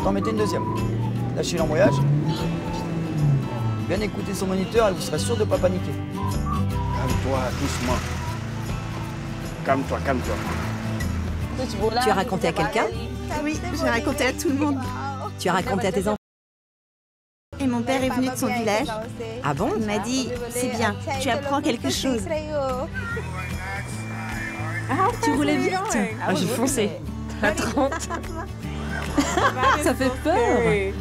t'en mettez une deuxième. Lâchez l'embrayage. Bien écouter son moniteur et vous serez sûr de ne pas paniquer. Calme-toi, doucement. Calme-toi, calme-toi. Tu as raconté à quelqu'un? Oui, j'ai raconté à tout le monde. Tu as raconté à tes enfants? Et mon père est venu de son village. Ah bon? Il m'a dit, c'est bien, tu apprends quelque chose. Tu roulais vite? Ah, j'ai foncé. À 30. Ça fait peur.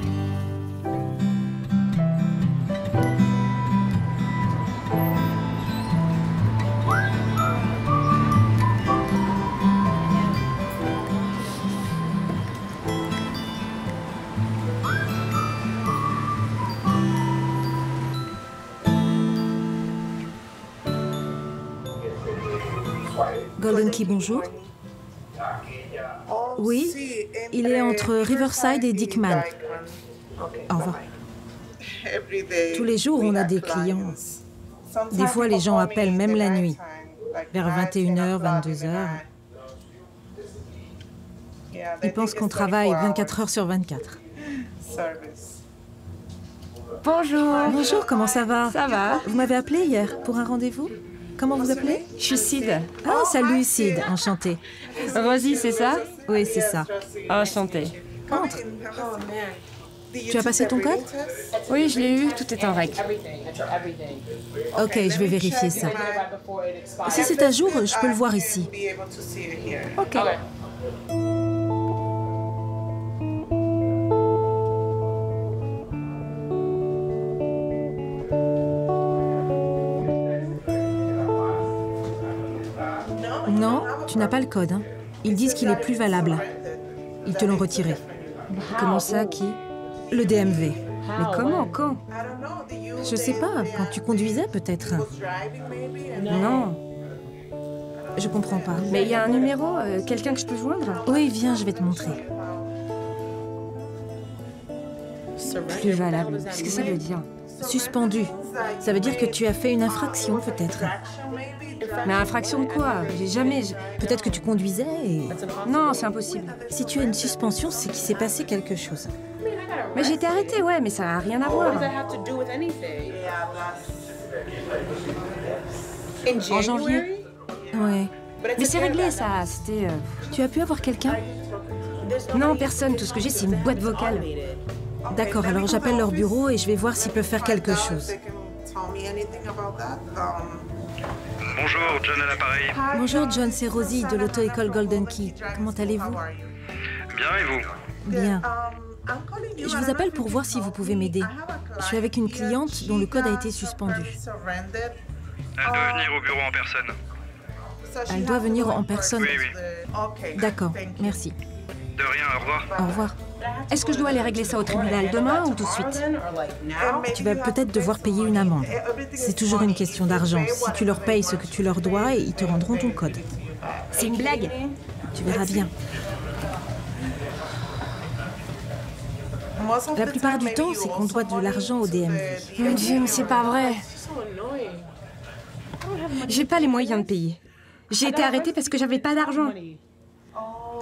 Golden Key, bonjour. Oui, il est entre Riverside et Dickman. Au revoir. Tous les jours, on a des clients. Des fois, les gens appellent même la nuit, vers 21h, 22h. Ils pensent qu'on travaille 24 heures sur 24. Bonjour. Bonjour, comment ça va? Ça va? Vous m'avez appelé hier pour un rendez-vous? Comment vous appelez? Je suis Sid. Ah, salut Sid, enchantée. Rosie, c'est ça? Oui, c'est ça. Enchantée. Entre. Tu as passé ton code? Oui, je l'ai eu, tout est en règle. Ok, je vais vérifier ça. Si c'est à jour, je peux le voir ici. Ok. Non, tu n'as pas le code. Hein. Ils disent qu'il est plus valable. Ils te l'ont retiré. Comment ça, qui? Le DMV. Mais comment? Quand? Je sais pas, quand tu conduisais peut-être. Non. Je comprends pas. Mais il y a un numéro, quelqu'un que je peux joindre? Oui, viens, je vais te montrer. Plus valable. Qu'est-ce que ça veut dire? Suspendu. Ça veut dire que tu as fait une infraction peut-être. Mais infraction de quoi? J'ai jamais... Peut-être que tu conduisais et... Non, c'est impossible. Si tu as une suspension, c'est qu'il s'est passé quelque chose. Mais j'ai été arrêtée, ouais, mais ça n'a rien à voir. En janvier? Ouais. Mais c'est réglé, ça. C'était... Tu as pu avoir quelqu'un? Non, personne. Tout ce que j'ai, c'est une boîte vocale. D'accord, alors j'appelle leur bureau et je vais voir s'ils peuvent faire quelque chose. Bonjour, John à l'appareil. Bonjour John, c'est Rosie de l'auto-école Golden Key. Comment allez-vous? Bien, et vous? Bien. Je vous appelle pour voir si vous pouvez m'aider. Je suis avec une cliente dont le code a été suspendu. Elle doit venir au bureau en personne. Elle doit venir en personne? Oui, oui. D'accord, merci. De rien, au revoir. Au revoir. Est-ce que je dois aller régler ça au tribunal demain ou tout de suite? Tu vas peut-être devoir payer une amende. C'est toujours une question d'argent. Si tu leur payes ce que tu leur dois, ils te rendront ton code. C'est une blague? Tu verras bien. La plupart du temps, c'est qu'on doit de l'argent au DMV. Mon Dieu, mais c'est pas vrai. J'ai pas les moyens de payer. J'ai été arrêtée parce que j'avais pas d'argent.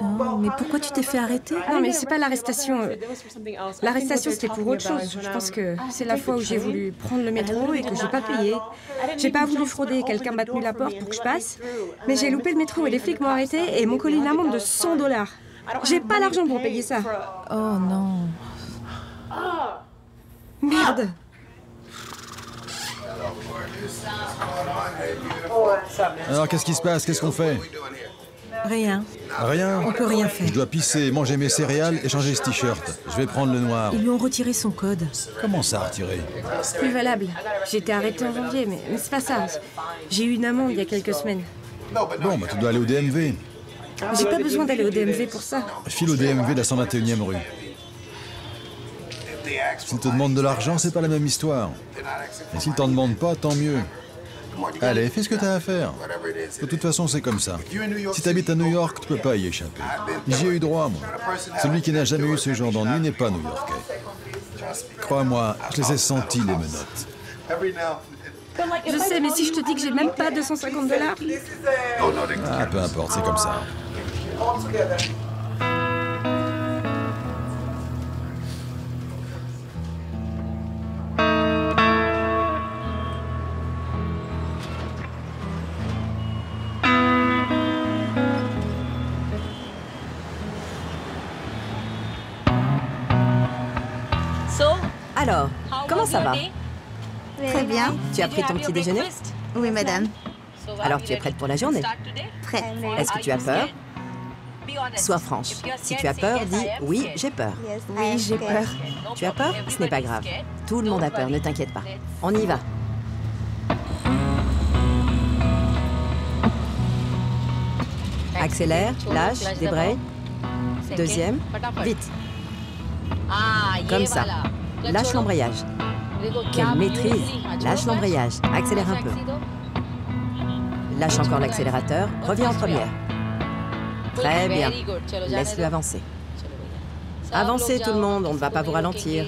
Oh, mais pourquoi tu t'es fait arrêter? Non, mais c'est pas l'arrestation. L'arrestation, c'était pour autre chose. Je pense que c'est la fois où j'ai voulu prendre le métro et que j'ai pas payé. J'ai pas voulu frauder. Quelqu'un m'a tenu la porte pour que je passe. Mais j'ai loupé le métro et les flics m'ont arrêté et m'ont collé une amende de $100. J'ai pas l'argent pour payer ça. Oh non. Merde. Alors, qu'est-ce qui se passe? Qu'est-ce qu'on fait? Rien. Rien? On peut rien faire. Je dois pisser, manger mes céréales et changer ce t-shirt. Je vais prendre le noir. Ils lui ont retiré son code. Comment ça, retirer? C'est plus valable. J'ai été arrêtée en janvier, mais c'est pas ça. J'ai eu une amende il y a quelques semaines. Bon, bah tu dois aller au DMV. J'ai pas besoin d'aller au DMV pour ça. File au DMV de la 121e rue. S'ils te demandent de l'argent, c'est pas la même histoire. Et s'ils t'en demandent pas, tant mieux. Allez, fais ce que t'as à faire. De toute façon, c'est comme ça. Si t'habites à New York, tu peux pas y échapper. J'y ai eu droit, moi. Celui qui n'a jamais eu ce genre d'ennui n'est pas new-yorkais. Crois-moi, je les ai sentis, les menottes. Je sais, mais si je te dis que j'ai même pas $250. Ah, peu importe, c'est comme ça. Alors, comment ça va? Très bien. Tu as pris ton petit déjeuner? Oui, madame. Alors tu es prête pour la journée? Prête. Est-ce que tu as peur? Sois franche. Si tu as peur, dis « Oui, j'ai peur ». Oui, j'ai peur. Tu as peur? Ce n'est pas grave. Tout le monde a peur, ne t'inquiète pas. On y va. Accélère, lâche, débraye. Deuxième, vite. Comme ça. Lâche l'embrayage. Quelle maîtrise! Lâche l'embrayage. Accélère un peu. Lâche encore l'accélérateur. Reviens en première. Très bien. Laisse-le avancer. Avancez tout le monde, on ne va pas vous ralentir.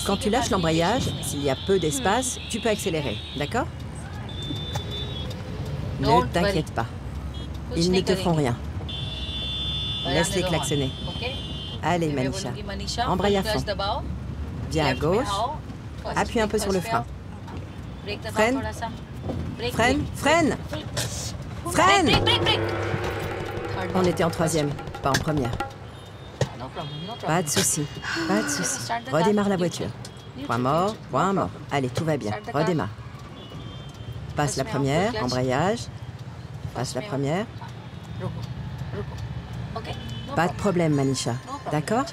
Quand tu lâches l'embrayage, s'il y a peu d'espace, tu peux accélérer, d'accord? Ne t'inquiète pas. Ils ne te feront rien. Laisse-les klaxonner. Allez, Manisha. Embraye à fond. Viens à gauche. Appuie un peu sur le frein. Freine. Freine. Freine. Freine. On était en troisième, pas en première. Pas de souci. Pas de souci. Redémarre la voiture. Point mort, point mort. Allez, tout va bien. Redémarre. Passe la première, embrayage. Passe la première. Pas de problème, Manisha. D'accord?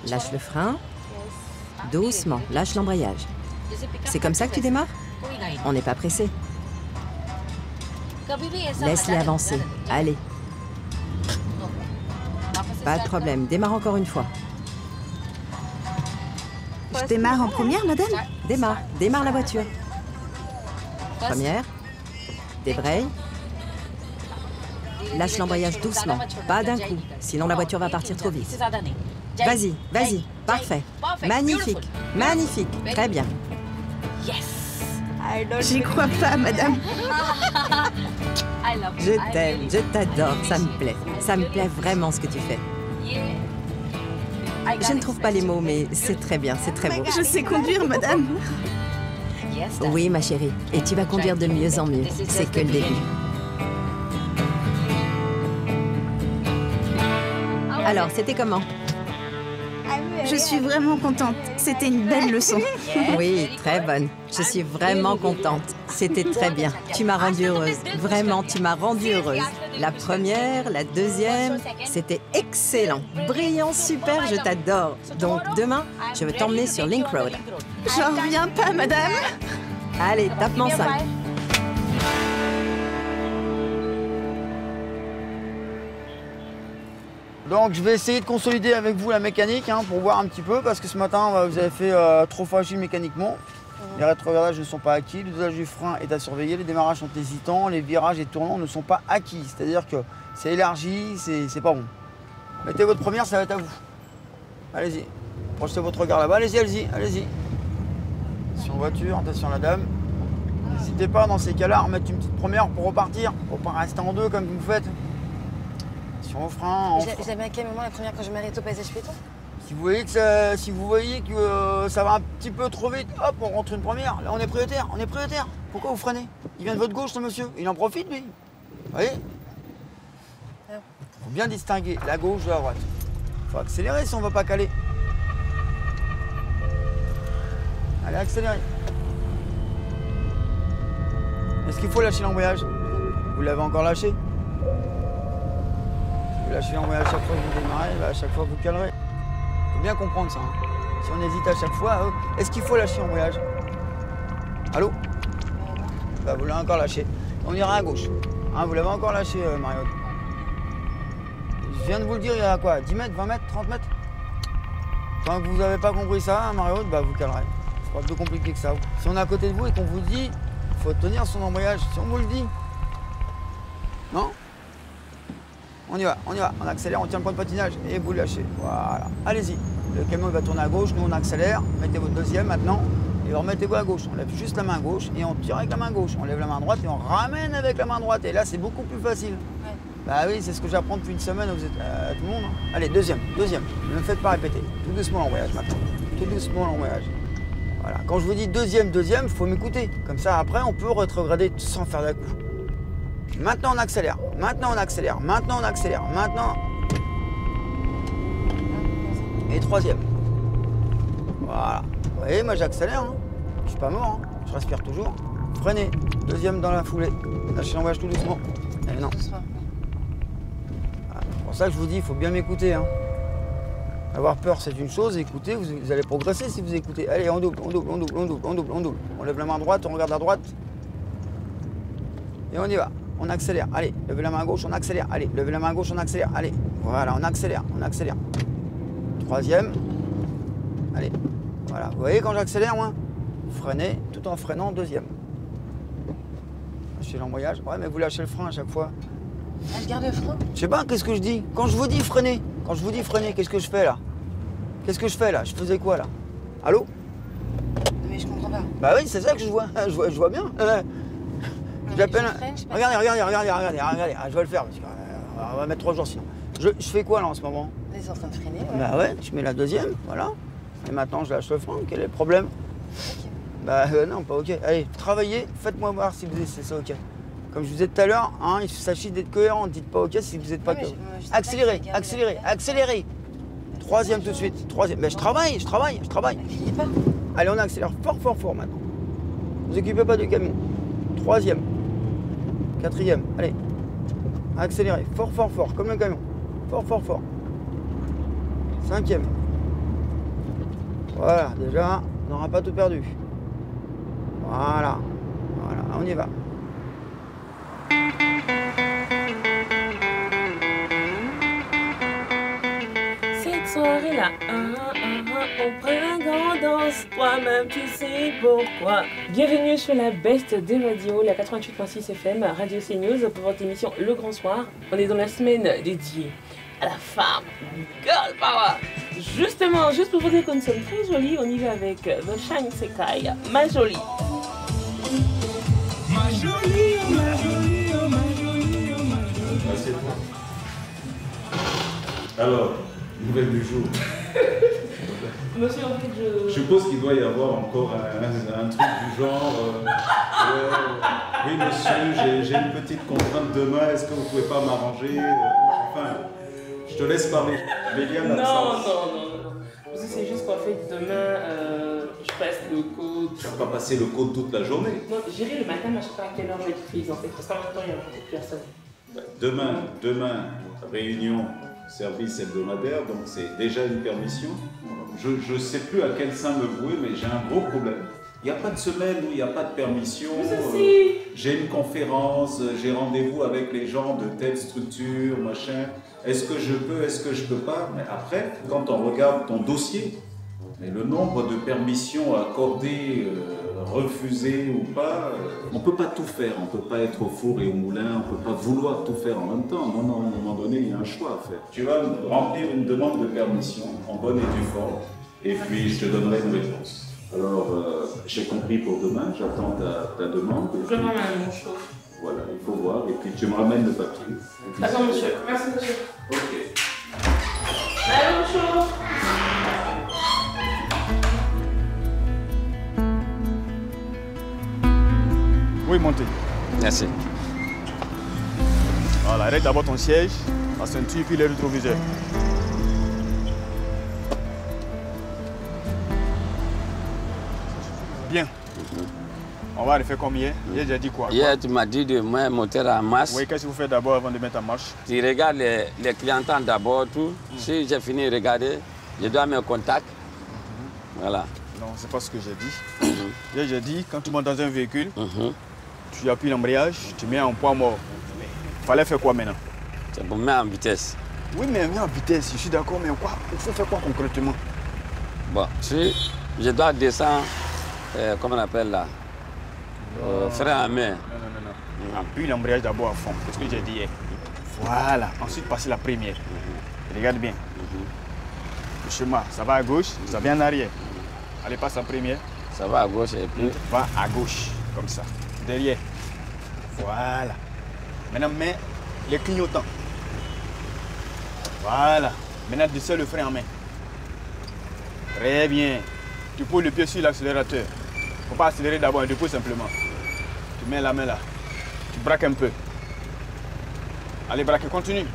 Lâche le frein. Doucement, lâche l'embrayage. C'est comme ça que tu démarres? On n'est pas pressé. Laisse-les avancer. Allez. Pas de problème. Démarre encore une fois. Je démarre en première, madame? Démarre. Démarre la voiture. Première. Débraye. Lâche l'embrayage doucement. Pas d'un coup. Sinon la voiture va partir trop vite. Vas-y, vas-y. Parfait. Magnifique. Magnifique. Très bien. J'y crois pas, madame. Je t'aime, je t'adore, ça me plaît. Ça me plaît vraiment ce que tu fais. Je ne trouve pas les mots, mais c'est très bien, c'est très beau. Je sais conduire, madame. Oui, ma chérie, et tu vas conduire de mieux en mieux. C'est que le début. Alors, c'était comment? Je suis vraiment contente. C'était une belle leçon. Oui, très bonne. Je suis vraiment contente. C'était très bien. Tu m'as rendue heureuse. Vraiment, tu m'as rendue heureuse. La première, la deuxième, c'était excellent. Brillant, super, je t'adore. Donc, demain, je veux t'emmener sur Link Road. J'en reviens pas, madame. Allez, tape-moi 5. Donc je vais essayer de consolider avec vous la mécanique pour voir un petit peu, parce que ce matin vous avez fait trop fragile mécaniquement. Les rétrogardages ne sont pas acquis, le dosage du frein est à surveiller, les démarrages sont hésitants, les virages et tournants ne sont pas acquis. C'est-à-dire que c'est élargi, c'est pas bon. Mettez votre première, ça va être à vous. Allez-y, projetez votre regard là-bas, allez-y, allez-y, allez-y. Attention voiture, attention la dame. N'hésitez pas dans ces cas-là à remettre une petite première pour repartir, pour pas rester en deux comme vous faites. Au frein, J'avais à quel moment la première quand je m'arrête au passage piéton? Si vous voyez que ça va un petit peu trop vite, hop, on rentre une première. Là, on est prioritaire, on est prioritaire. Pourquoi vous freinez? Il vient de votre gauche, ce monsieur. Il en profite, lui. Vous voyez? Il faut bien distinguer la gauche de la droite. Il faut accélérer si on ne va pas caler. Allez, accélérez. Est-ce qu'il faut lâcher l'embrayage? Vous l'avez encore lâché? Lâchez l'embrayage à chaque fois que vous démarrez, à chaque fois vous calerez. Il faut bien comprendre ça. Si on hésite à chaque fois, est-ce qu'il faut lâcher l'embrayage? Allô? Bah, vous l'avez encore lâché. On ira à gauche. Vous l'avez encore lâché, Mariotte. Je viens de vous le dire il y a quoi? 10 mètres, 20 mètres, 30 mètres? Tant que vous n'avez pas compris ça, Mariotte, bah vous calerez. C'est pas plus compliqué que ça. Si on est à côté de vous et qu'on vous dit, il faut tenir son embrayage, si on vous le dit. Non? On y va, on accélère, on tient le point de patinage et vous lâchez. Voilà, allez-y. Le camion va tourner à gauche, nous on accélère, mettez votre deuxième maintenant et remettez-vous à gauche. On lève juste la main gauche et on tire avec la main gauche. On lève la main droite et on ramène avec la main droite. Et là c'est beaucoup plus facile. Ouais. Bah oui, c'est ce que j'apprends depuis une semaine, vous êtes tout le monde. Allez, deuxième. Ne me faites pas répéter. Tout doucement l'embrayage maintenant. Tout doucement l'embrayage. Voilà, quand je vous dis deuxième, il faut m'écouter. Comme ça après on peut rétrograder sans faire d'un coup. Maintenant on accélère, maintenant on accélère, maintenant on accélère, maintenant. Et troisième. Voilà. Vous voyez, moi j'accélère. Hein. Je suis pas mort. Hein. Je respire toujours. Freinez. Deuxième dans la foulée. Lâchez l'emballage tout doucement. Et non. Voilà. C'est pour ça que je vous dis, il faut bien m'écouter. Hein. Avoir peur, c'est une chose. Écoutez, vous allez progresser si vous écoutez. Allez, on double, on double, on double, on double, on double, on double. On lève la main droite, on regarde à droite. Et on y va. On accélère. Allez, levez la main gauche, on accélère. Allez, levez la main gauche, on accélère. Allez, voilà, on accélère, on accélère. Troisième. Allez, voilà. Vous voyez quand j'accélère, moi? Freinez, tout en freinant, deuxième. Lâchez l'embrayage. Ouais, mais vous lâchez le frein à chaque fois. Elle garde le frein? Je sais pas, qu'est-ce que je dis? Quand je vous dis freiner, qu'est-ce que je fais là? Qu'est-ce que je fais là? Je faisais quoi là? Allô? Mais je comprends pas. Bah oui, c'est ça que je vois. Je vois bien. J'appelle. Regardez, je vais le faire parce qu'on va mettre 3 jours sinon. Je fais quoi là en ce moment? Vous êtes en train de freiner, ouais. Bah ouais, je mets la deuxième, voilà. Et maintenant je lâche le frein, quel est le problème? Ok. Bah non, pas ok. Allez, travaillez, faites-moi voir si c'est ça ok. Comme je vous disais tout à l'heure, hein, il s'agit d'être cohérent, dites pas ok si vous n'êtes pas cohérent. Accélérez, accélérez, accélérez. Troisième tout de suite, troisième. Mais je travaille. Criez pas. Allez, on accélère fort maintenant. Ne vous occupez pas du camion. Troisième. Quatrième, allez. Accélérez, fort, comme un camion. Fort. Cinquième. Voilà, déjà, on n'aura pas tout perdu. Voilà, on y va. Cette soirée-là, on prend un grand danse, toi-même tu sais pourquoi. Bienvenue sur la Best des radios, la 88.6 FM, Radio CNews, pour votre émission Le Grand Soir. On est dans la semaine dédiée à la femme, girl power. Justement, juste pour vous dire que nous sommes très jolis, on y va avec The Shine Sekai, Ma Jolie. Ma jolie, oh ma jolie, oh ma jolie, oh ma jolie. Alors, nouvelle du jour. Monsieur, en fait, je suppose qu'il doit y avoir encore un truc du genre. Oui, monsieur, j'ai une petite contrainte demain, est-ce que vous pouvez pas m'arranger? Enfin, je te laisse parler. Non. C'est juste qu'en fait, demain, je passe le code. Tu vas pas passer le code toute la journée? Non, j'irai le matin, mais je sais pas à quelle heure je vais être prise en fait, parce qu'en même temps, il y a beaucoup de personnes. Demain, réunion, service hebdomadaire, donc c'est déjà une permission. Je ne sais plus à quel sein me vouer, mais j'ai un gros problème. Il n'y a pas de semaine où il n'y a pas de permission. J'ai une conférence, j'ai rendez-vous avec les gens de telle structure, machin. Est-ce que je peux, est-ce que je peux pas? Mais après, quand on regarde ton dossier, mais le nombre de permissions accordées, refusées ou pas, on ne peut pas tout faire. On ne peut pas être au four et au moulin, on ne peut pas vouloir tout faire en même temps. Non, à un moment donné, il y a un choix à faire. Tu vas remplir une demande de permission en bonne et due forme, et puis je te donnerai une réponse. Alors, j'ai compris pour demain, j'attends ta demande. Je me ramène mon chaud. Voilà, il faut voir, et puis tu me ramènes le papier. D'accord, monsieur. Merci, monsieur. Ok. Allez, mon chaud. Oui, montez. Merci. Voilà, arrête d'abord ton siège, la ceinture, puis les rétroviseurs. Bien. On va refaire comme hier. Hier, j'ai dit quoi? Hier, tu m'as dit de mettre moteur en marche. Oui, qu'est-ce que vous faites d'abord avant de mettre en marche? Tu regardes les clientèles d'abord, tout. Si j'ai fini de regarder, je dois me contacter. Voilà. Non, c'est pas ce que j'ai dit. Hier, j'ai dit, quand tu montes dans un véhicule, tu appuies l'embrayage, tu mets en poids mort. Il fallait faire quoi maintenant? C'est pour mettre en vitesse. Oui, mais mettre en vitesse, je suis d'accord, mais quoi? Il faut faire quoi concrètement? Bon, si je dois descendre, comment on appelle là? Frein à main. Non. Appuie l'embrayage d'abord à fond, c'est ce que j'ai dit hier. Voilà, ensuite passer la première. Regarde bien. Le chemin, ça va à gauche, ça vient en arrière. Allez, passe en première. Ça va à gauche et puis... Va à gauche, comme ça. Derrière. Voilà. Maintenant, mets les clignotants. Voilà. Maintenant, descends le frein en main. Très bien. Tu poses le pied sur l'accélérateur. Il ne faut pas accélérer d'abord, tu poses simplement. Tu mets la main là. Tu braques un peu. Allez, braque, continue.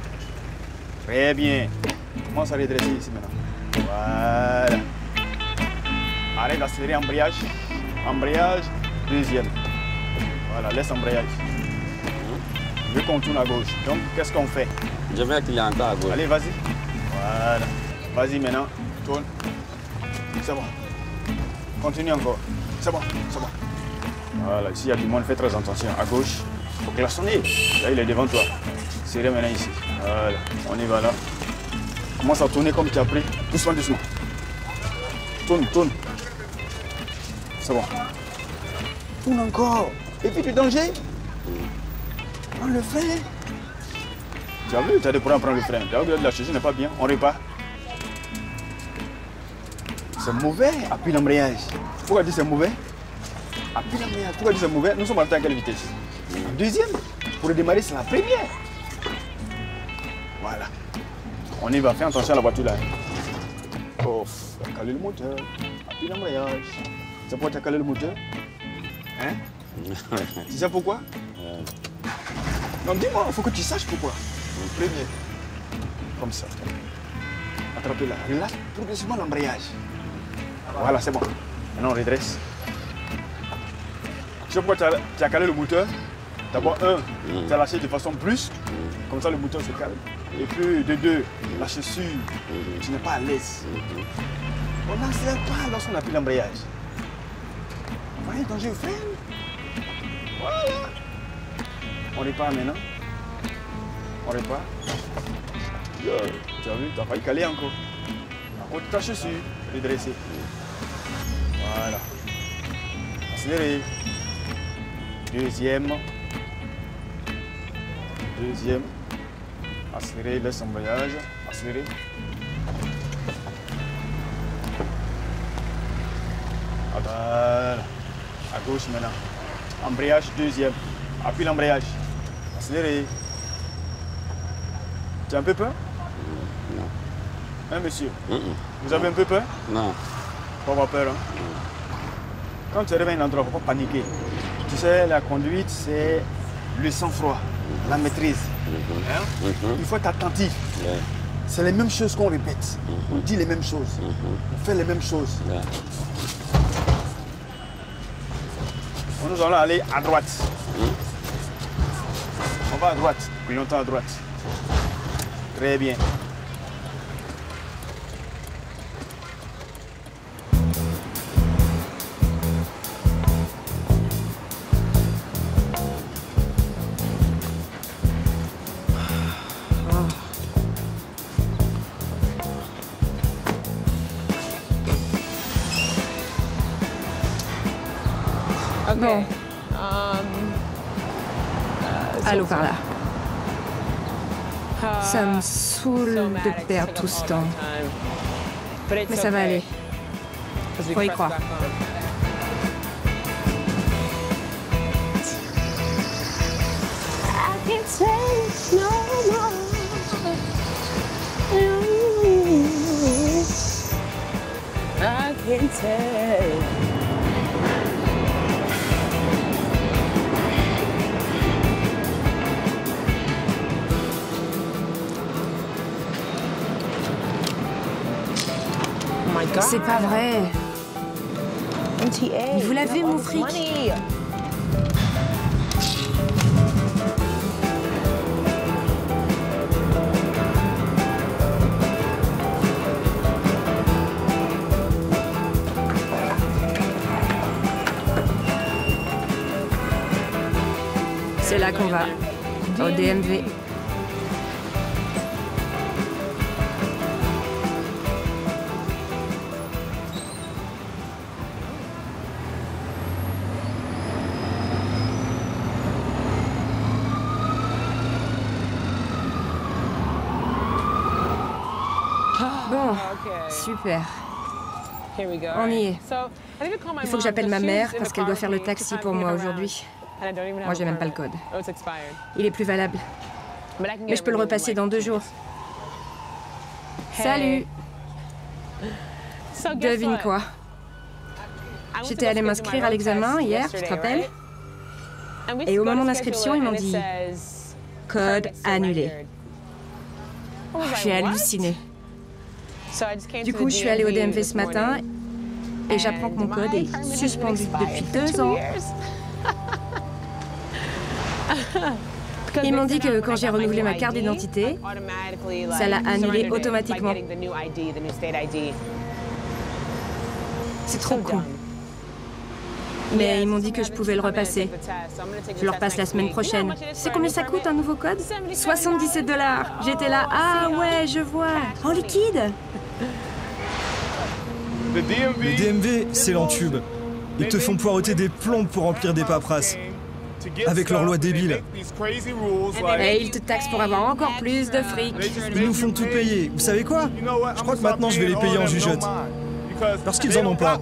Très bien. Commence à redresser ici maintenant. Voilà. Arrête d'accélérer, embrayage. Embrayage, deuxième. Voilà, laisse embrayage. Je veux qu'on tourne à gauche. Donc, qu'est-ce qu'on fait? Je veux qu'il y ait encore à gauche. Allez, vas-y. Voilà. Vas-y maintenant, tourne. C'est bon. Continue encore. C'est bon, c'est bon. Voilà, ici il y a du monde, fais très attention. À gauche, il faut klaxonner. Là, il est devant toi. Serrez maintenant ici. Voilà, on y va là. Commence à tourner comme tu as pris. Doucement, doucement. Tourne, tourne. C'est bon. Tourne encore. Et puis du danger. Prends le frein. Tu as vu, tu as des problèmes à prendre le frein. Tu as vu, la chaise n'est pas bien. On repart. C'est mauvais. Appuie l'embrayage. Pourquoi dire c'est mauvais? Appuie l'embrayage. Pourquoi dire c'est mauvais? Nous sommes à quelle vitesse? Deuxième. Pour redémarrer, c'est la première. Voilà. On y va. Fais attention à la voiture là. Oh, tu as calé le moteur. Appuie l'embrayage. Tu sais pourquoi tu as calé le moteur? Hein? Tu sais pourquoi? Non, dis-moi, il faut que tu saches pourquoi. Premier. Comme ça. Attrapez là. Relâche progressivement l'embrayage. Voilà, c'est bon. Maintenant, on redresse. Tu sais pourquoi tu as calé le moteur? D'abord, tu as lâché de façon brusque. Comme ça, le moteur se calme. Et puis, de deux, la chaussure, tu n'es pas à l'aise. On n'accélère pas lorsqu'on appuie l'embrayage. Vous voyez, danger au frein. Voilà. On repart maintenant. On repart. Tu as vu, tu as failli caler encore. À côté de ta chaussure, redresser. Voilà. Accélérer. Deuxième. Deuxième. Accélérer, laisse embrayage. Accélérer. Voilà. À gauche maintenant. Embrayage, deuxième. Appuie l'embrayage. Accélérer. Tu as un peu peur? Non. Hein, monsieur? Vous avez un peu peur? Non. Pas avoir peur, hein? Quand tu arrives à un endroit, il ne faut pas paniquer. Tu sais, la conduite, c'est le sang-froid, la maîtrise. Hein? Il faut être attentif. C'est les mêmes choses qu'on répète. On dit les mêmes choses. On fait les mêmes choses. Nous allons aller à droite. On va à droite. Puis longtemps à droite. Très bien. Bon. Allô par là. Ça me saoule de perdre tout ce temps. Mais ça va aller. Faut y croire. C'est pas vrai. Il vous l'avez, mon fric? C'est là qu'on va, au DMV. Bon, super. On y est. Il faut que j'appelle ma mère parce qu'elle doit faire le taxi pour moi aujourd'hui. Moi, j'ai même pas le code. Il est plus valable. Mais je peux le repasser dans 2 jours. Salut! Devine quoi? J'étais allée m'inscrire à l'examen hier, tu te rappelles? Et au moment d'inscription, ils m'ont dit « Code annulé ». J'ai halluciné. Du coup, je suis allée au DMV ce matin et j'apprends que mon code est suspendu depuis 2 ans. Ils m'ont dit que quand j'ai renouvelé ma carte d'identité, ça l'a annulé automatiquement. C'est trop con. Mais ils m'ont dit que je pouvais le repasser. Je le repasse la semaine prochaine. Tu sais combien ça coûte un nouveau code? 77 $. J'étais là, ah ouais, je vois. En liquide. Le DMV, c'est l'entube. Ils te font poireauter des plombes pour remplir des paperasses. Avec leurs lois débiles. Et ils te taxent pour avoir encore plus de fric. Ils nous font tout payer. Vous savez quoi? Je crois que maintenant je vais les payer en jugeote. Parce qu'ils en ont pas.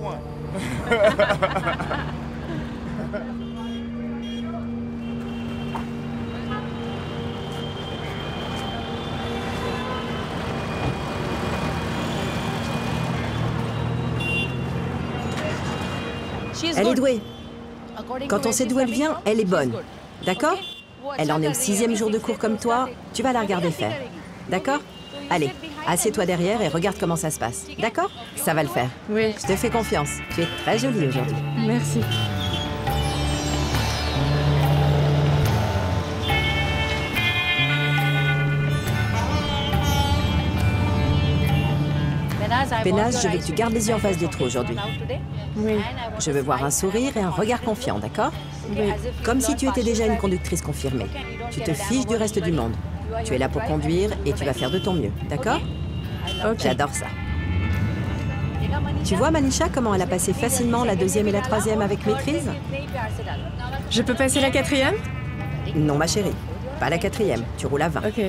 Elle est douée. Quand on sait d'où elle vient, elle est bonne. D'accord? Elle en est au 6e jour de cours comme toi. Tu vas la regarder faire. D'accord? Allez, assieds-toi derrière et regarde comment ça se passe. D'accord? Ça va le faire. Oui. Je te fais confiance. Tu es très jolie aujourd'hui. Merci. Pénasse, je veux que tu gardes les yeux en face du trou aujourd'hui. Oui. Je veux voir un sourire et un regard confiant, d'accord? Oui. Comme si tu étais déjà une conductrice confirmée. Tu te fiches du reste du monde. Tu es là pour conduire et tu vas faire de ton mieux, d'accord? Ok. J'adore ça. Tu vois, Manisha, comment elle a passé facilement la 2e et la 3e avec maîtrise? Je peux passer la 4e? Non, ma chérie. Pas la 4e. Tu roules à 20. Ok.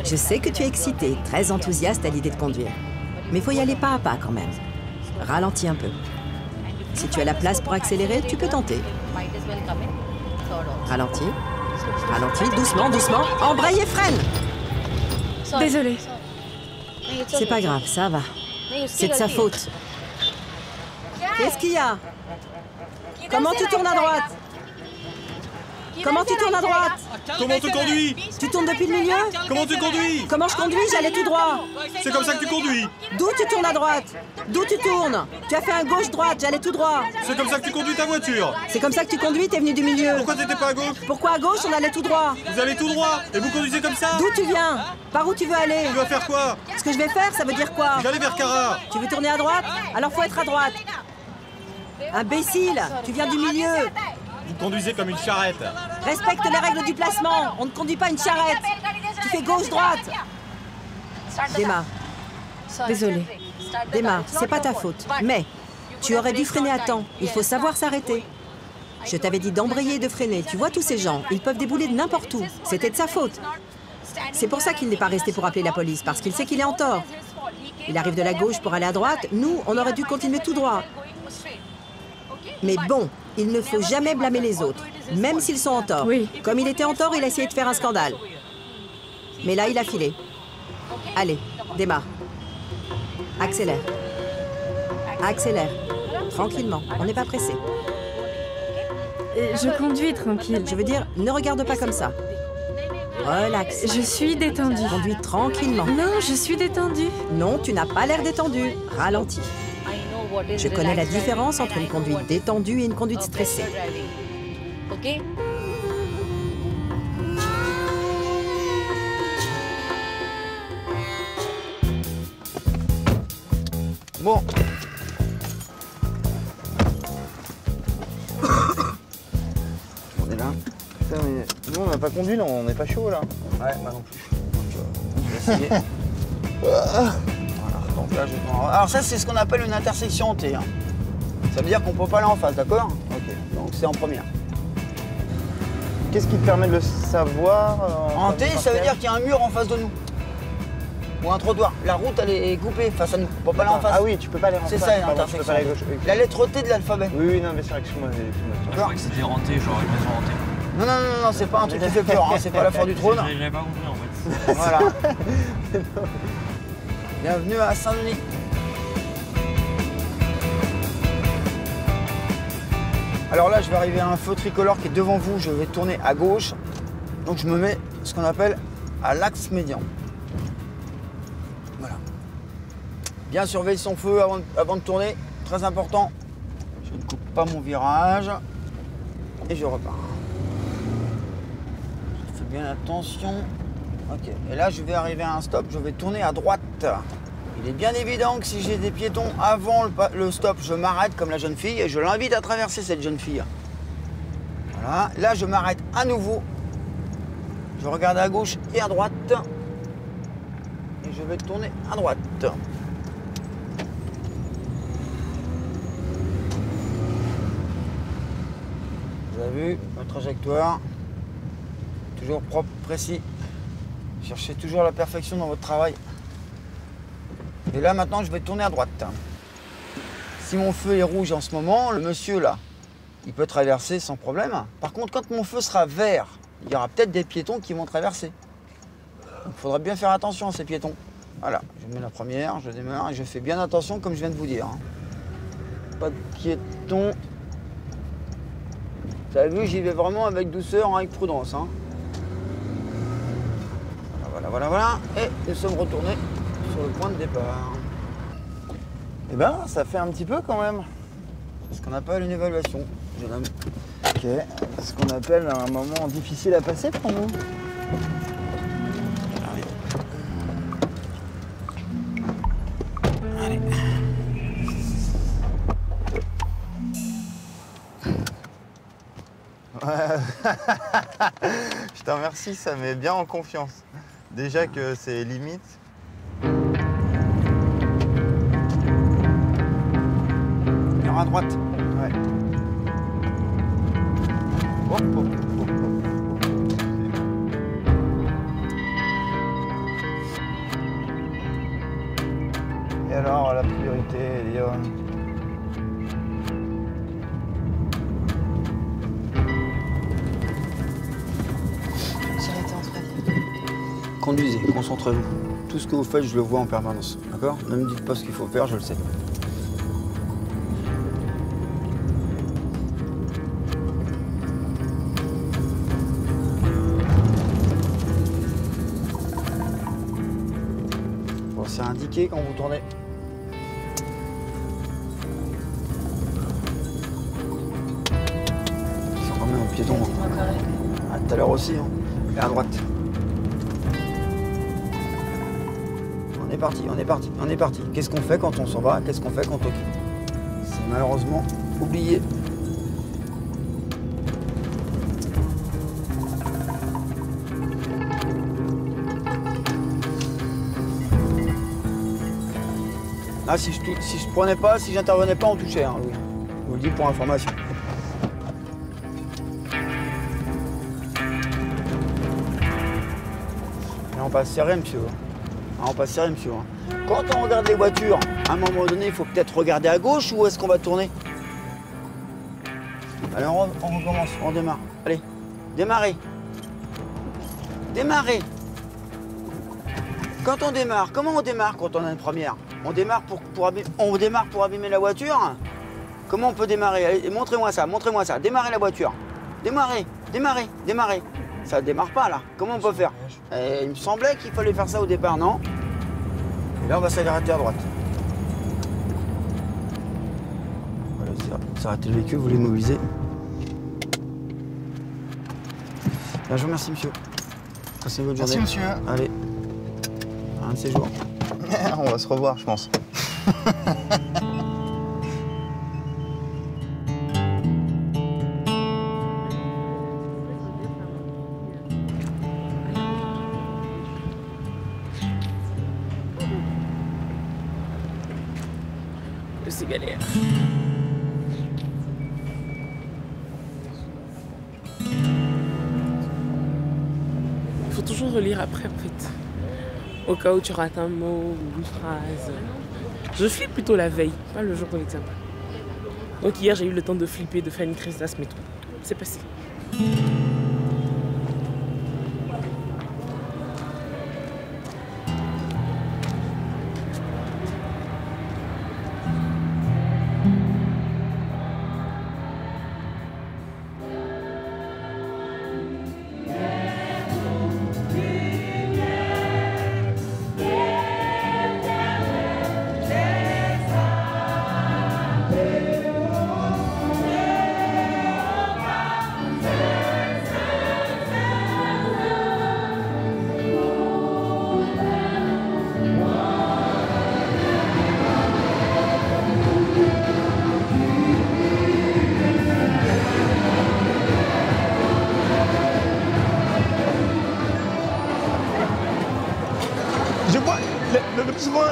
Je sais que tu es excitée, très enthousiaste à l'idée de conduire. Mais faut y aller pas à pas quand même. Ralentis un peu. Si tu as la place pour accélérer, tu peux tenter. Ralentis. Ralentis, doucement, doucement. Embraye et freine. Désolée. C'est pas grave, ça va. C'est de sa faute. Qu'est-ce qu'il y a? Comment tu tournes à droite? Comment tu tournes à droite? Comment tu conduis? Tu tournes depuis le milieu? Comment tu conduis? Comment je conduis? J'allais tout droit. C'est comme ça que tu conduis. D'où tu tournes à droite? D'où tu tournes? Tu as fait un gauche-droite, j'allais tout droit. C'est comme ça que tu conduis ta voiture. C'est comme ça que tu conduis, t'es venu du milieu. Pourquoi t'étais pas à gauche? Pourquoi à gauche, on allait tout droit? Vous allez tout droit et vous conduisez comme ça? D'où tu viens? Par où tu veux aller? Tu vas faire quoi? Ce que je vais faire, ça veut dire quoi? J'allais vers Cara. Tu veux tourner à droite? Alors faut être à droite. Imbécile, tu viens du milieu. Vous conduisez comme une charrette. Respecte les règles du placement. On ne conduit pas une charrette. Tu fais gauche-droite. Démarre. Désolée. Démarre, c'est pas ta faute. Mais tu aurais dû freiner à temps. Il faut savoir s'arrêter. Je t'avais dit d'embrayer et de freiner. Tu vois tous ces gens, ils peuvent débouler de n'importe où. C'était de sa faute. C'est pour ça qu'il n'est pas resté pour appeler la police, parce qu'il sait qu'il est en tort. Il arrive de la gauche pour aller à droite. Nous, on aurait dû continuer tout droit. Mais bon, il ne faut jamais blâmer les autres, même s'ils sont en tort. Oui. Comme il était en tort, il a essayé de faire un scandale. Mais là, il a filé. Allez, démarre. Accélère. Accélère. Tranquillement, on n'est pas pressé. Je conduis tranquille. Je veux dire, ne regarde pas comme ça. Relax. Je suis détendue. Conduis tranquillement. Non, je suis détendue. Non, tu n'as pas l'air détendu. Ralentis. Je connais la différence entre une conduite détendue et une conduite stressée. Ok? Bon. On est là. Putain, mais nous on n'a pas conduit là, on n'est pas chaud là. Ouais, moi non plus. Donc, je vais essayer. Voilà, donc là, je prends... Alors ça, c'est ce qu'on appelle une intersection en T. Hein. Ça veut dire qu'on ne peut pas aller en face, d'accord? Ok, donc c'est en première. Qu'est-ce qui te permet de le savoir En T, ça veut dire qu'il y a un mur en face de nous. Ou un trottoir. La route, elle est coupée face à nous. On ne peut pas aller en face. Ah oui, tu peux pas aller en face. C'est ça, une intersection. Pas aller à gauche. La lettre T de l'alphabet. Oui, oui, non, mais c'est vrai, excuse-moi. Je croyais que c'était renté, genre une maison hantée. Non, non, non, non, c'est pas un truc qui fait peur, hein. C'est pas la foire du trône. J'avais pas compris en fait. Voilà. Bienvenue à Saint-Denis. Alors là, je vais arriver à un feu tricolore qui est devant vous. Je vais tourner à gauche. Donc je me mets ce qu'on appelle à l'axe médian. Voilà. Bien surveiller son feu avant de tourner, très important. Je ne coupe pas mon virage et je repars. Je fais bien attention. Ok, et là je vais arriver à un stop, je vais tourner à droite. Il est bien évident que si j'ai des piétons avant le stop, je m'arrête comme la jeune fille et je l'invite à traverser cette jeune fille. Voilà, là je m'arrête à nouveau. Je regarde à gauche et à droite. Et je vais tourner à droite. Vous avez vu ma trajectoire. Toujours propre, précis. Cherchez toujours la perfection dans votre travail. Et là maintenant je vais tourner à droite. Si mon feu est rouge en ce moment, le monsieur là, il peut traverser sans problème. Par contre, quand mon feu sera vert, il y aura peut-être des piétons qui vont traverser. Il faudra bien faire attention à ces piétons. Voilà, je mets la première, je démarre et je fais bien attention comme je viens de vous dire. Pas de piétons. Vous avez vu, j'y vais vraiment avec douceur, avec prudence. Voilà. Et nous sommes retournés sur le point de départ. Eh ben, ça fait un petit peu quand même. C'est ce qu'on appelle une évaluation, jeune homme. Ok, c'est ce qu'on appelle un moment difficile à passer pour nous. Allez. Je te remercie, ça met bien en confiance. Déjà que c'est limite. Alors à droite. Ouais. Et alors, la priorité, Léon? Conduisez, concentrez-vous. Tout ce que vous faites, je le vois en permanence. D'accord? Ne me dites pas ce qu'il faut faire, je le sais. Bon, c'est indiqué quand vous tournez. C'est quand même un piéton. Ah, tout à l'heure aussi. Et à droite. On est parti. Qu'est-ce qu'on fait quand on s'en va? Qu'est-ce qu'on fait quand on quitte? C'est malheureusement oublié. Là, si je prenais pas, si j'intervenais pas, on touchait, Louis. Je vous le dis pour information. Et on passe serré, monsieur. On passe serré, monsieur. Quand on regarde les voitures, à un moment donné, il faut peut-être regarder à gauche ou est-ce qu'on va tourner? Allez, on recommence, on démarre. Allez, démarrez. Démarrez. Quand on démarre, comment on démarre quand on a une première? On démarre pour abîmer la voiture? Comment on peut démarrer? Allez, montrez-moi ça. Démarrez la voiture. Démarrez. Ça ne démarre pas là. Comment on peut faire? Il me semblait qu'il fallait faire ça au départ, non? Et là, on va s'arrêter à droite. Voilà, s'arrêter le véhicule, vous l'immobilisez. Je vous remercie, monsieur. Passez une bonne journée. Merci, monsieur. Allez. Un de ces jours. On va se revoir, je pense. C'est galère. Il faut toujours relire après, en fait. Au cas où tu rates un mot ou une phrase. Je flippe plutôt la veille, pas le jour de l'examen. Donc hier, j'ai eu le temps de flipper, de faire une crise d'asthme et tout. C'est passé.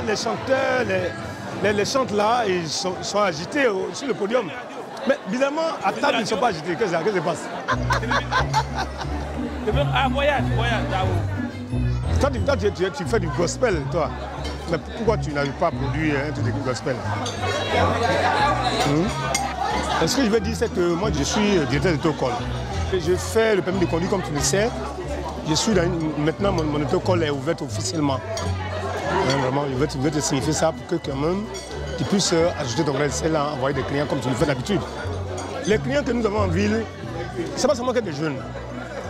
les chanteurs, les chantent là, ils sont agités sur le podium. Mais bizarrement, à table, ils ne sont pas agités. Qu'est-ce qui se passe? Voyage. Toi, tu fais du gospel, toi. Mais pourquoi tu n'arrives pas à produire un truc de gospel? Ce que je veux dire, c'est que moi, je suis directeur d'auto-école. Je fais le permis de conduire, comme tu le sais. Je suis maintenant, mon auto-école est ouverte officiellement. Vraiment, je veux te signifier ça pour que quand même, tu puisses ajouter ton grain de sel à envoyer des clients comme tu le fais d'habitude. Les clients que nous avons en ville, ce n'est pas seulement que des jeunes.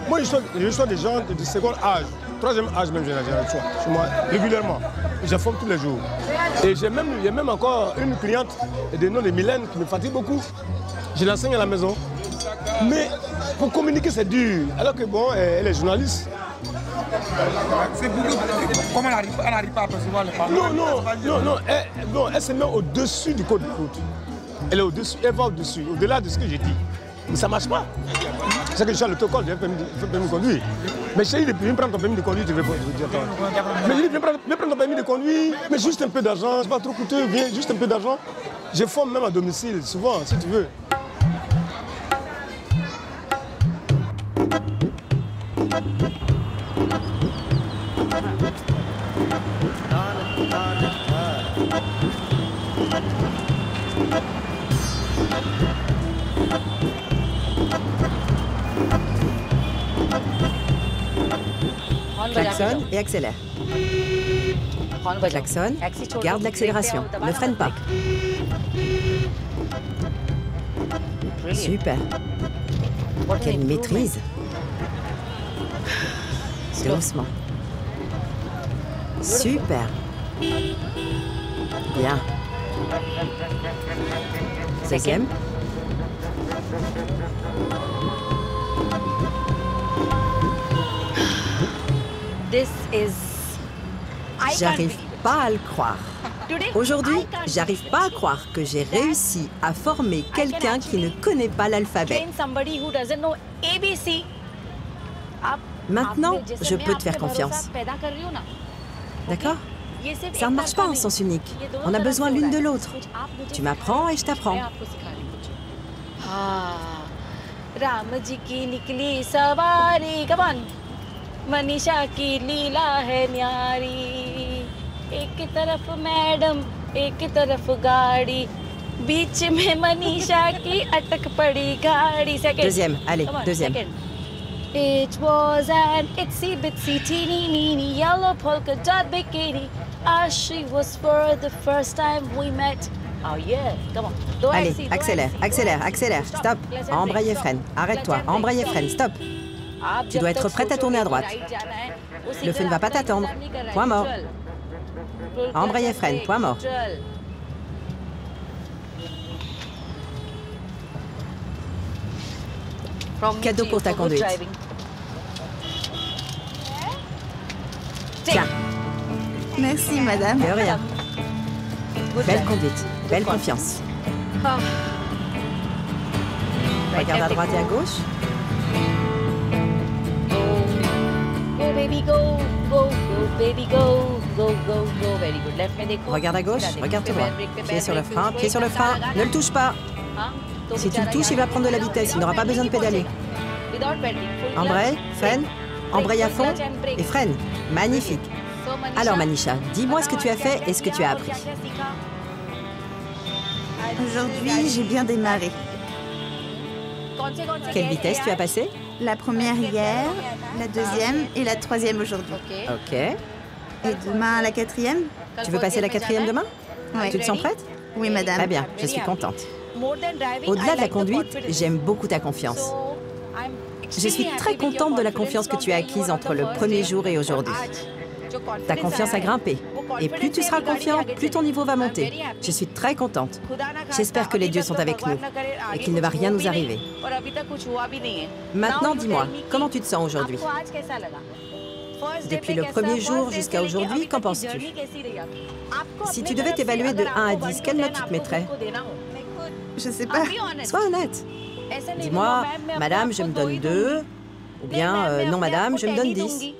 Moi, je reçois des gens de second âge, troisième âge même, je reçois chez moi régulièrement. Je forme tous les jours. Et il y a même encore une cliente de nom de Mylène qui me fatigue beaucoup. Je l'enseigne à la maison. Mais pour communiquer, c'est dur. Alors que bon, elle est journaliste. C'est beaucoup. Comment elle n'arrive pas à percevoir les paroles? Non, elle se met au-dessus du code de route. Elle est au-dessus, elle va au-dessus, au-delà de ce que j'ai dit. Mais ça ne marche pas. C'est que je suis à l'autocole, je fais permis de conduire. Mais chérie, viens prendre ton permis de conduire, tu veux pas. Mais je dis, viens prendre ton permis de conduire, mais juste un peu d'argent, c'est pas trop coûteux, viens, juste un peu d'argent. Je forme même à domicile, souvent, si tu veux. Klaxonne et accélère. Klaxonne, garde l'accélération, ne freine pas. Super. Quelle maîtrise. Doucement. Super. Bien. Deuxième. J'arrive pas à le croire. Aujourd'hui, j'arrive pas à croire que j'ai réussi à former quelqu'un qui ne connaît pas l'alphabet. Maintenant, je peux te faire confiance. D'accord? Ça ne marche pas en sens unique. On a besoin l'une de l'autre. Tu m'apprends et je t'apprends. Manisha की लीला है न्यारी एक तरफ मैडम एक तरफ गाड़ी बीच में मनीषा की अटक पड़ी गाड़ी Deuxième, allez, deuxième. It was an itsy bitsy teeny meeny yellow polka dot bikini as she was for the first time we met. Oh yeah, come on. Allez, accélère, accélère, accélère, stop. Embraye et freine. Arrête-toi, embraye et freine, stop. Tu dois être prête à tourner à droite. Le feu ne va pas t'attendre. Point mort. Embraye et freine, point mort. Cadeau pour ta conduite. Tiens. Merci, madame. De rien. Belle conduite, belle confiance. Regarde à droite et à gauche. Go baby go, go go baby go, go go go, very good. Left में देखो. Regarde à gauche, regarde droit. Pied sur le frein, pied sur le frein. Ne le touche pas. Si tu le touches, il va prendre de la vitesse. Il n'aura pas besoin de pédaler. Embraye, freine, embraye à fond et freine. Magnifique. Alors Manisha, dis-moi ce que tu as fait et ce que tu as appris. Aujourd'hui, j'ai bien démarré. Quelle vitesse tu as passé? La première hier, la deuxième et la troisième aujourd'hui. Ok. Et demain, la quatrième? Tu veux passer la quatrième demain? Oui. Tu te sens prête? Oui, madame. Très bien, je suis contente. Au-delà de la conduite, j'aime beaucoup ta confiance. Je suis très contente de la confiance que tu as acquise entre le premier jour et aujourd'hui. Ta confiance a grimpé. Et plus tu seras confiant, plus ton niveau va monter. Je suis très contente. J'espère que les dieux sont avec nous et qu'il ne va rien nous arriver. Maintenant, dis-moi, comment tu te sens aujourd'hui? Depuis le premier jour jusqu'à aujourd'hui, qu'en penses-tu? Si tu devais t'évaluer de 1 à 10, quelle note tu te mettrais? Je sais pas. Sois honnête. Dis-moi, madame, je me donne 2. Ou bien, non, madame, je me donne 10.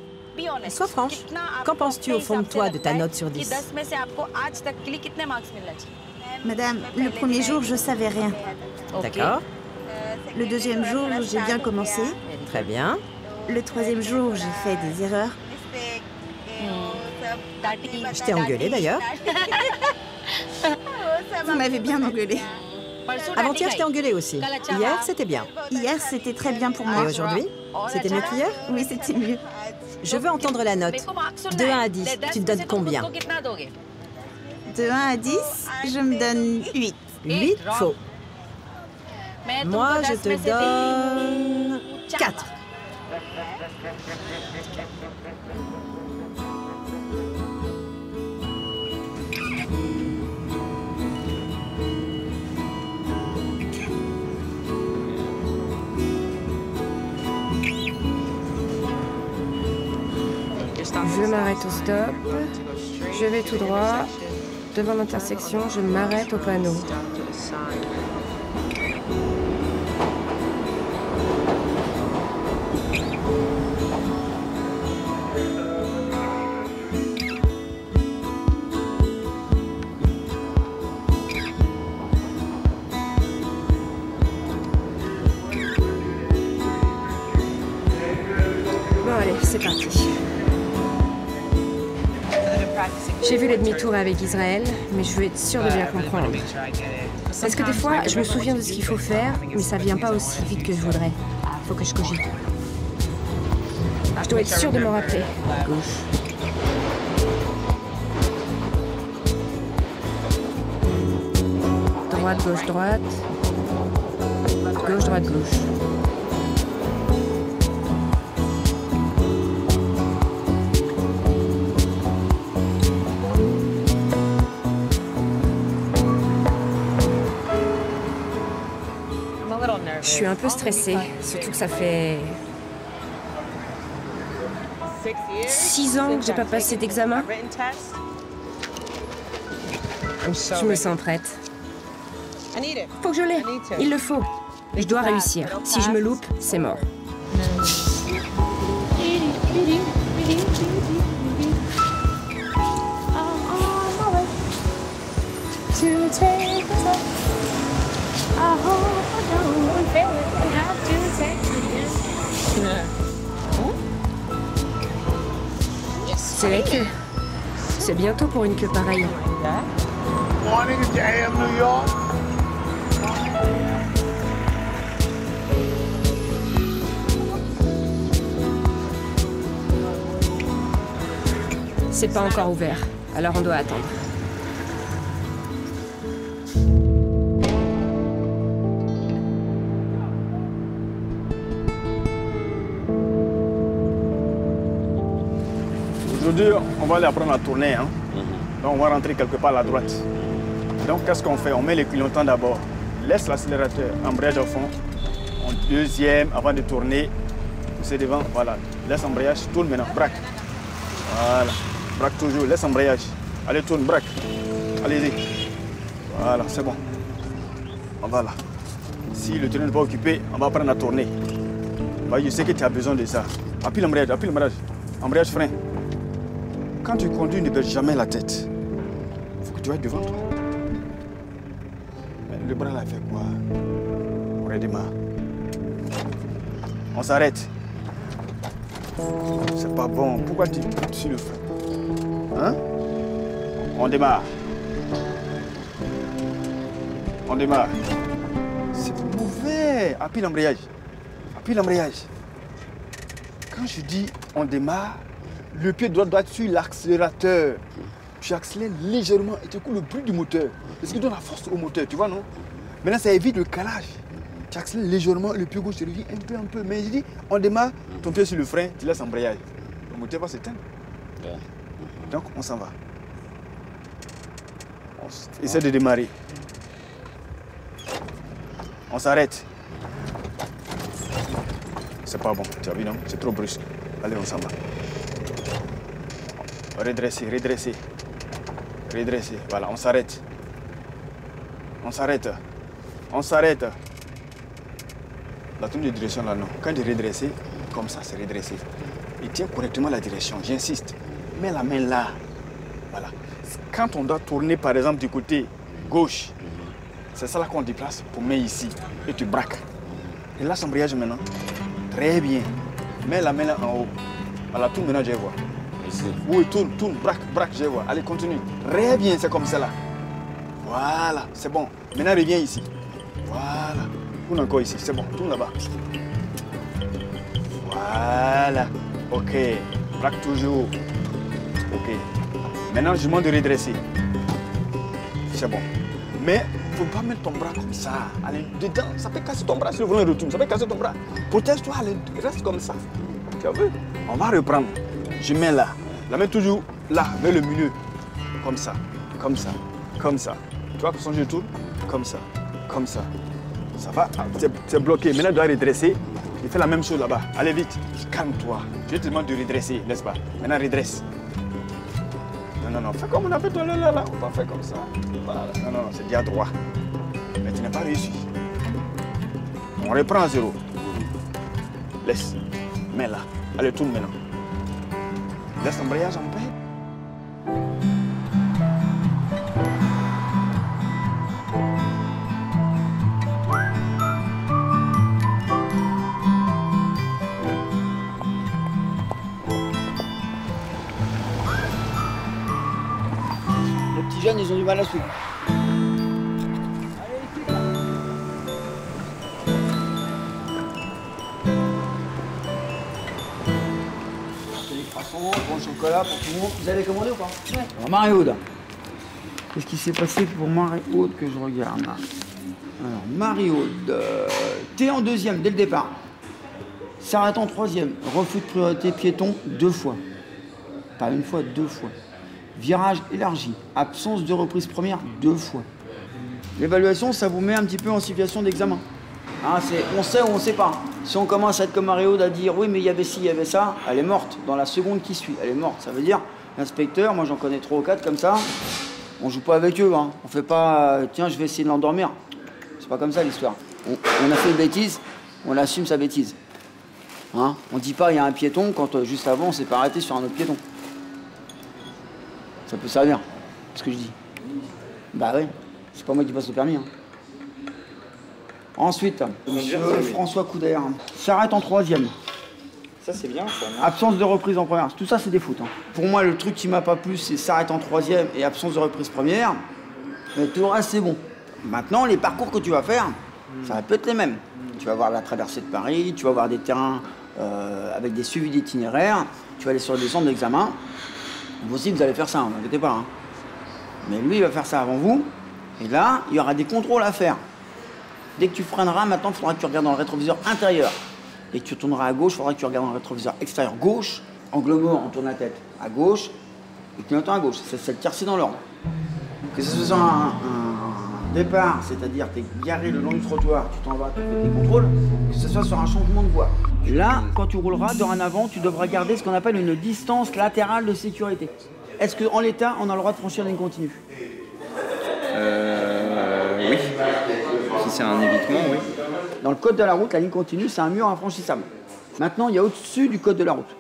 Sois franche. Qu'en penses-tu au fond de toi de ta note sur 10? Madame, le premier jour, je savais rien. D'accord. Le deuxième jour, j'ai bien commencé. Très bien. Le troisième jour, j'ai fait des erreurs. Je t'ai engueulé d'ailleurs. Vous m'avez bien engueulé. Avant-hier, je t'ai engueulé aussi. Hier, c'était bien. Hier, c'était très bien pour moi. Et aujourd'hui? C'était mieux qu'hier? Oui, c'était mieux. Je veux entendre la note. De 1 à 10, tu te donnes combien? De 1 à 10, je me donne 8. 8? Faux. Moi, je te donne 4. Je m'arrête au stop. Je vais tout droit. Devant l'intersection, je m'arrête au panneau. Bon allez, c'est parti. J'ai vu les demi-tours avec Israël, mais je veux être sûre de bien comprendre. Parce que des fois, je me souviens de ce qu'il faut faire, mais ça vient pas aussi vite que je voudrais. Faut que je cogite. Je dois être sûre de me rappeler. Gauche. Droite, gauche, droite. Gauche, droite, gauche. Je suis un peu stressée, surtout que ça fait 6 ans que j'ai pas passé d'examen. Je me sens prête. Faut que je l'ai. Il le faut. Je dois réussir. Si je me loupe, c'est mort. C'est la queue. C'est bientôt pour une queue pareille. Morning to AM New York. C'est pas encore ouvert, alors on doit attendre. Aujourd'hui, on va aller apprendre à tourner. Hein? Donc, on va rentrer quelque part à la droite. Donc, qu'est-ce qu'on fait? On met les clignotants d'abord. Laisse l'accélérateur, embrayage au fond. En deuxième, avant de tourner, c'est devant. Voilà. Laisse embrayage, tourne maintenant. Braque. Voilà. Braque toujours. Laisse embrayage. Allez, tourne, braque. Allez-y. Voilà, c'est bon. Voilà. Si le train n'est pas occupé, on va apprendre à tourner. Bah, je sais que tu as besoin de ça. Appuie l'embrayage, appuie l'embrayage. Embrayage, frein. Quand tu conduis, ne baisse jamais la tête. Il faut que tu ailles devant toi. Mais le bras là fait quoi? On redémarre. On s'arrête. C'est pas bon. Pourquoi tu butes sur le frein? Hein? On démarre. On démarre. C'est mauvais. Appuie l'embrayage. Appuie l'embrayage. Quand je dis on démarre, le pied droit doit être sur l'accélérateur. Tu accélères légèrement et tu écoutes le bruit du moteur. C'est ce qui donne la force au moteur, tu vois, non? Maintenant, ça évite le calage. Tu accélères légèrement, le pied gauche se revient un peu. Mais je dis, on démarre, ton pied sur le frein, tu laisses embrayage. Le moteur va s'éteindre. Donc, on s'en va. On essaie de démarrer. On s'arrête. C'est pas bon, tu as vu, non? C'est trop brusque. Allez, on s'en va. Redresser, redresser. Redresser. Voilà, on s'arrête. On s'arrête. On s'arrête. La tourne de direction là, non. Quand tu redresses, comme ça, c'est redressé. et tiens correctement la direction, j'insiste. Mets la main là. Voilà. Quand on doit tourner par exemple du côté gauche, c'est ça là qu'on déplace pour mettre ici et tu braques. Et là, l'embrayage maintenant. Très bien. Mets la main là en haut. Voilà, tourne maintenant, je vais voir. Ici. Oui, tourne, braque, je vais voir. Allez, continue. Très bien, c'est comme ça là. Voilà, c'est bon. Maintenant, reviens ici. Voilà. Tourne encore ici, c'est bon. Tourne là-bas. Voilà. Ok. Braque toujours. Ok. Maintenant, je demande de redresser. C'est bon. Mais il ne faut pas mettre ton bras comme ça. Allez, dedans. Ça peut casser ton bras si le volant retourne. Ça peut casser ton bras. Protège-toi, allez, reste comme ça. Tu as vu? On va reprendre. Je mets là. La mets toujours là. Mets le milieu. Comme ça. Comme ça. Comme ça. Tu vois, quand je tourne? Comme ça. Comme ça. Ça va? C'est bloqué. Maintenant, tu dois redresser. Il fait la même chose là-bas. Allez vite. Calme-toi. Je te demande de redresser, n'est-ce pas? Maintenant, redresse. Non, fais comme on a fait toi là. On va faire comme ça. Voilà. Non, c'est bien droit. Mais tu n'as pas réussi. On reprend à zéro. Laisse. Mets là. Allez, tourne maintenant. Laisse l'embrayage en paix. Les jeunes, ils ont du mal à suivre. Les croissants, bon chocolat pour tout le monde. Vous avez commandé ou pas? Ouais. Alors, Marie-Aude. Qu'est-ce qui s'est passé pour Marie-Aude que je regarde là? Alors, Marie-Aude, t'es en deuxième dès le départ. S'arrête en troisième. Refus de priorité piéton 2 fois. Pas une fois, 2 fois. Virage élargi, absence de reprise première 2 fois. L'évaluation, ça vous met un petit peu en situation d'examen. Hein, on sait ou on ne sait pas. Si on commence à être comme Marie-Aude à dire oui mais il y avait ci, il y avait ça, elle est morte dans la seconde qui suit. Elle est morte, ça veut dire l'inspecteur, moi j'en connais 3 ou 4 comme ça, on joue pas avec eux. Hein. On fait pas tiens je vais essayer de l'endormir. C'est pas comme ça l'histoire. On a fait une bêtise, on assume sa bêtise. Hein, on dit pas il y a un piéton quand juste avant on s'est pas arrêté sur un autre piéton. Ça peut servir, ce que je dis. Bah oui, c'est pas moi qui passe le permis. Hein. Ensuite, monsieur François Couder s'arrête en troisième. Ça c'est bien ça. Non? Absence de reprise en première. Tout ça c'est des fautes. Hein. Pour moi le truc qui m'a pas plu c'est s'arrête en troisième et absence de reprise première. Mais tout le reste c'est bon. Maintenant les parcours que tu vas faire, ça va peut être les mêmes. Tu vas voir la traversée de Paris, tu vas voir des terrains avec des suivis d'itinéraires, tu vas aller sur des centres d'examen. Vous aussi, vous allez faire ça, ne vous inquiétez pas. Hein. Mais lui, il va faire ça avant vous. Et là, il y aura des contrôles à faire. Dès que tu freineras, maintenant, il faudra que tu regardes dans le rétroviseur intérieur. Et que tu tourneras à gauche, il faudra que tu regardes dans le rétroviseur extérieur gauche. Angle mort, on tourne la tête à gauche. Et que tu attends à gauche. C'est le tiercé dans l'ordre. Que ce soit un départ, c'est-à-dire que tu es garé le long du trottoir, tu t'en vas, tu fais tes contrôles. Que ce soit sur un changement de voie. Là, quand tu rouleras, dorénavant, tu devras garder ce qu'on appelle une distance latérale de sécurité. Est-ce qu'en l'état, on a le droit de franchir la ligne continue? Oui. Si c'est un évitement, oui. Dans le code de la route, la ligne continue, c'est un mur infranchissable. Maintenant, il y a au-dessus du code de la route.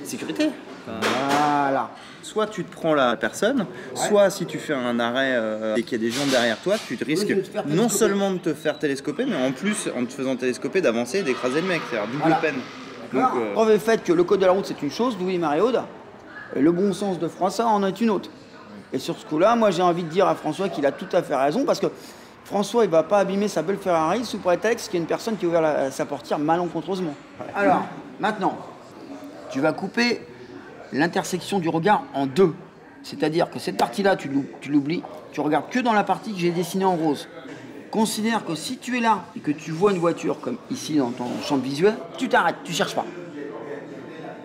Sécurité. Voilà. Soit tu te prends la personne, soit si tu fais un arrêt et qu'il y a des gens derrière toi, tu te risques non seulement de te faire télescoper, mais en plus, en te faisant télescoper, d'avancer et d'écraser le mec. C'est-à-dire double peine. Donc, preuve est faite que le code de la route, c'est une chose, Louis Marie-Aude, et le bon sens de François en est une autre. Et sur ce coup-là, moi, j'ai envie de dire à François qu'il a tout à fait raison, parce que François, il ne va pas abîmer sa belle Ferrari sous prétexte qu'il y a une personne qui a ouvert sa portière malencontreusement. Alors, maintenant, tu vas couper l'intersection du regard en 2. C'est-à-dire que cette partie-là, tu l'oublies, tu regardes que dans la partie que j'ai dessinée en rose. Considère que si tu es là et que tu vois une voiture comme ici dans ton champ visuel, tu t'arrêtes, tu cherches pas.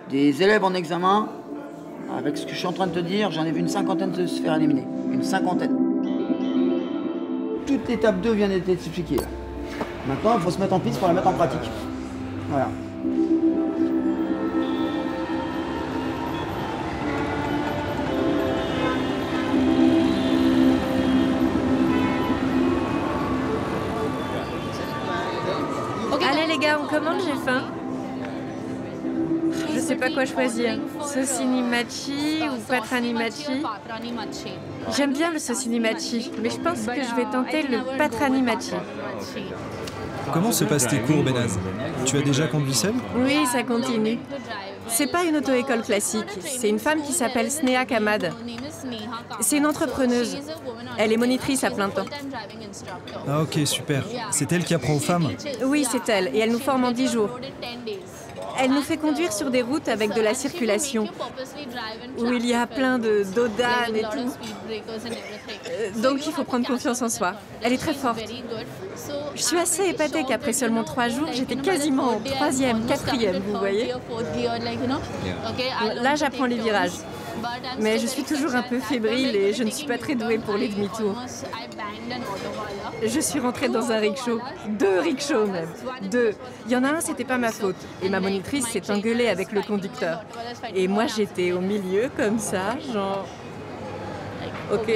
Des élèves en examen, avec ce que je suis en train de te dire, j'en ai vu une cinquantaine de se faire éliminer. Une cinquantaine. Toute l'étape 2 vient d'être expliquée. Maintenant, il faut se mettre en piste pour la mettre en pratique. Voilà. Allez les gars, on commande, j'ai faim. Je sais pas quoi choisir. Saucini machi ou patrani machi? J'aime bien le saucini machi, mais je pense que je vais tenter le patrani machi. Comment se passent tes cours, Benaz? Tu as déjà conduit seule? Oui, ça continue. C'est pas une auto-école classique, c'est une femme qui s'appelle Sneha Kamad. C'est une entrepreneuse. Elle est monitrice à plein temps. Ah ok, super. C'est elle qui apprend aux femmes? Oui, c'est elle, et elle nous forme en 10 jours. Elle nous fait conduire sur des routes avec de la circulation, où il y a plein d'odanes et tout. Donc il faut prendre confiance en soi. Elle est très forte. Je suis assez épatée qu'après seulement 3 jours, j'étais quasiment en 3e, 4e, vous voyez. Là, j'apprends les virages. Mais je suis toujours un peu fébrile et je ne suis pas très douée pour les demi-tours. Je suis rentrée dans un rickshaw. 2 rickshaws même. 2. Il y en a un, c'était pas ma faute. Et ma monitrice s'est engueulée avec le conducteur. Et moi, j'étais au milieu comme ça, genre... Ok,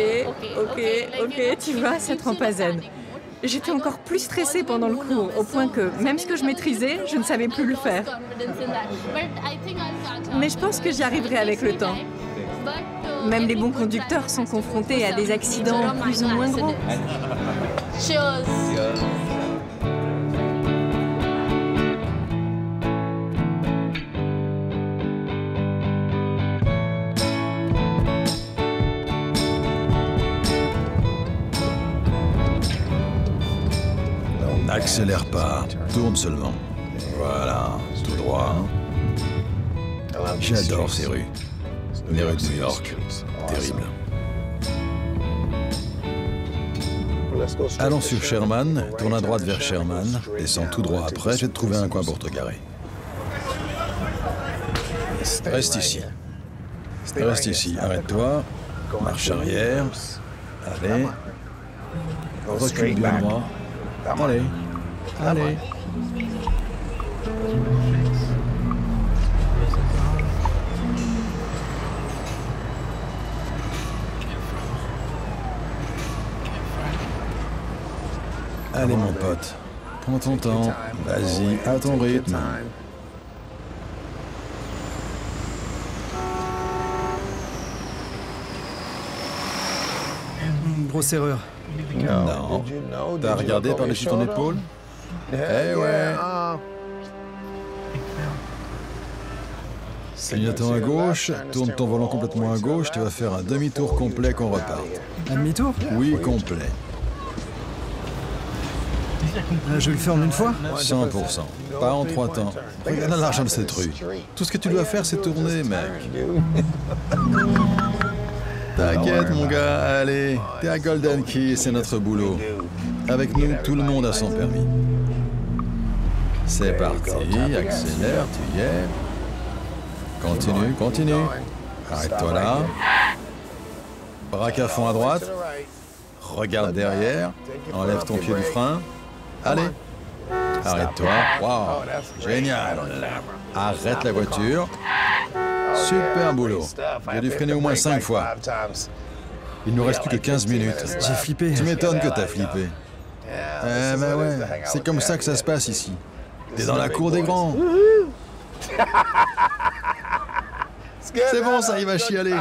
tu vois, ça te rend pas zen. J'étais encore plus stressée pendant le cours, au point que même ce que je maîtrisais, je ne savais plus le faire. Mais je pense que j'y arriverai avec le temps. Même les bons conducteurs sont confrontés à des accidents plus ou moins gros. Cheers. N'accélère pas, tourne seulement. Voilà, tout droit. J'adore ces rues. Les rues de New York, terrible. Allons sur Sherman, tourne à droite vers Sherman, descends tout droit après, je vais te trouver un coin pour te garer. Reste ici. Reste ici, arrête-toi, marche arrière, allez, recule bien droit, allez. Allez mon pote, prends ton temps, vas-y, à ton rythme. Grosse erreur. Non. T'as regardé par-dessus ton épaule? Eh ouais. Clignotant à gauche, tourne ton volant complètement à gauche, tu vas faire un demi-tour complet qu'on reparte. Un demi-tour? Oui, complet. Je vais le faire en une fois? 100%. Pas en 3 temps. Regarde l'argent de cette rue. Tout ce que tu dois faire, c'est tourner, mec. T'inquiète, mon gars, allez. T'es à Golden Key, c'est notre boulot. Avec nous, tout le monde a son permis. C'est parti, accélère, tu y es. Continue. Arrête-toi là. Braque à fond à droite. Regarde derrière. Enlève ton pied du frein. Allez. Arrête-toi. Waouh, génial. Arrête la voiture. Super boulot. J'ai dû freiner au moins 5 fois. Il nous reste plus que 15 minutes. J'ai flippé. Tu m'étonnes que t'as flippé. Eh ben ouais, c'est comme ça que ça se passe ici. T'es dans la cour des grands. C'est bon, ça, il va chialer.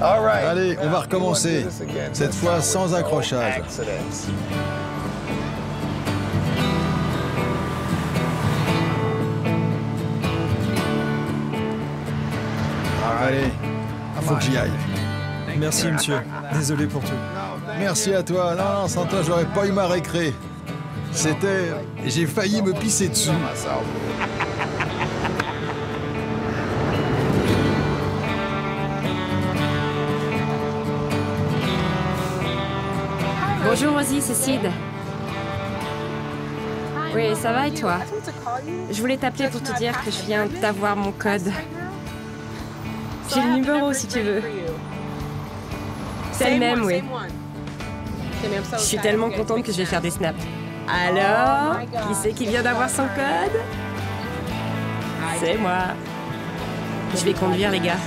Allez, on va recommencer. Cette fois sans accrochage. Allez, faut que j'y aille. Merci, monsieur. Désolé pour tout. Merci à toi. Non, sans toi, j'aurais pas eu ma récré. C'était... J'ai failli me pisser dessus. Bonjour Rosie, c'est Sid. Oui, ça va et toi? Je voulais t'appeler pour te dire que je viens d'avoir mon code. J'ai le numéro si tu veux. C'est le même, oui. Je suis tellement contente que je vais faire des snaps. Alors, qui c'est qui vient d'avoir son code? C'est moi. Je vais conduire, les gars.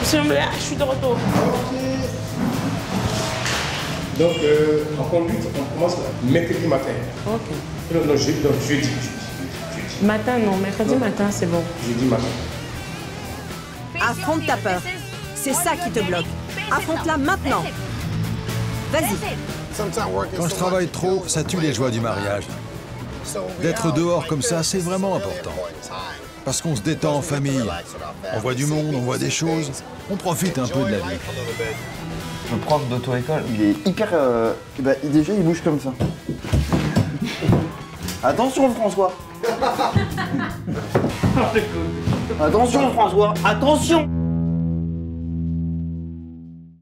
Je suis de retour. Donc, en conduite, on commence mercredi matin. Ok. Non, jeudi. Matin, non. Mercredi matin, c'est bon. Jeudi matin. Affronte ta peur. C'est ça qui te bloque. Affronte-la maintenant. Vas-y. Quand je travaille trop, ça tue les joies du mariage. D'être dehors comme ça, c'est vraiment important. Parce qu'on se détend en famille. On voit du monde, on voit des choses. On profite un peu de la vie. Le prof d'auto-école, il est hyper... déjà, il bouge comme ça. Attention, François. Attention, François. Attention.